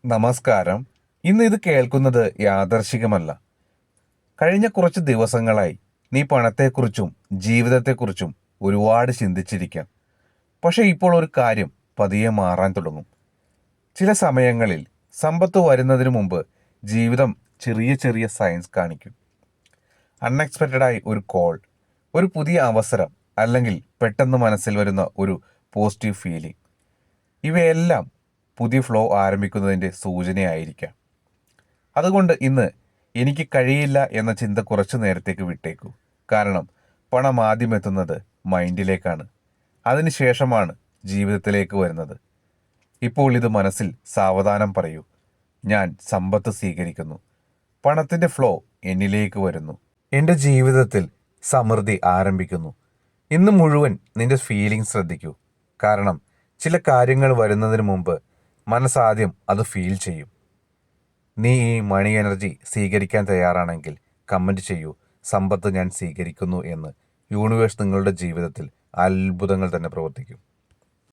നമസ്കാരം. ഇന്ന് ഇത് കേൾക്കുന്നത് യാദർശികമല്ല. കഴിഞ്ഞ കുറച്ച് ദിവസങ്ങളായി നീ പണത്തെക്കുറിച്ചും ജീവിതത്തെക്കുറിച്ചും ഒരുപാട് ചിന്തിച്ചിരിക്കാം. പക്ഷെ ഇപ്പോൾ ഒരു കാര്യം പതിയെ മാറാൻ തുടങ്ങും. ചില സമയങ്ങളിൽ സമ്പത്ത് വരുന്നതിന് മുമ്പ് ജീവിതം ചെറിയ ചെറിയ സയൻസ് കാണിക്കും. അൺഎക്സ്പെക്റ്റഡായി ഒരു കോൾ, ഒരു പുതിയ അവസരം, അല്ലെങ്കിൽ പെട്ടെന്ന് മനസ്സിൽ വരുന്ന ഒരു പോസിറ്റീവ് ഫീലിംഗ്, ഇവയെല്ലാം പുതിയ ഫ്ലോ ആരംഭിക്കുന്നതിൻ്റെ സൂചനയായിരിക്കാം. അതുകൊണ്ട് ഇന്ന് എനിക്ക് കഴിയില്ല എന്ന ചിന്ത കുറച്ചു നേരത്തേക്ക് വിട്ടേക്കൂ. കാരണം പണം ആദ്യം എത്തുന്നത് മൈൻഡിലേക്കാണ്, അതിനുശേഷമാണ് ജീവിതത്തിലേക്ക് വരുന്നത്. ഇപ്പോൾ ഇത് മനസ്സിൽ സാവധാനം പറയൂ: ഞാൻ സമ്പത്ത് സ്വീകരിക്കുന്നു, പണത്തിൻ്റെ ഫ്ലോ എന്നിലേക്ക് വരുന്നു, എൻ്റെ ജീവിതത്തിൽ സമൃദ്ധി ആരംഭിക്കുന്നു. ഇന്ന് മുഴുവൻ നിന്റെ ഫീലിംഗ് ശ്രദ്ധിക്കൂ. കാരണം ചില കാര്യങ്ങൾ വരുന്നതിന് മുമ്പ് മനസ്സാദ്യം അത് ഫീൽ ചെയ്യും. നീ ഈ മണി എനർജി സ്വീകരിക്കാൻ തയ്യാറാണെങ്കിൽ കമൻറ്റ് ചെയ്യൂ: സമ്പത്ത് ഞാൻ സ്വീകരിക്കുന്നു എന്ന്. യൂണിവേഴ്സ് നിങ്ങളുടെ ജീവിതത്തിൽ അത്ഭുതങ്ങൾ തന്നെ പ്രവർത്തിക്കും.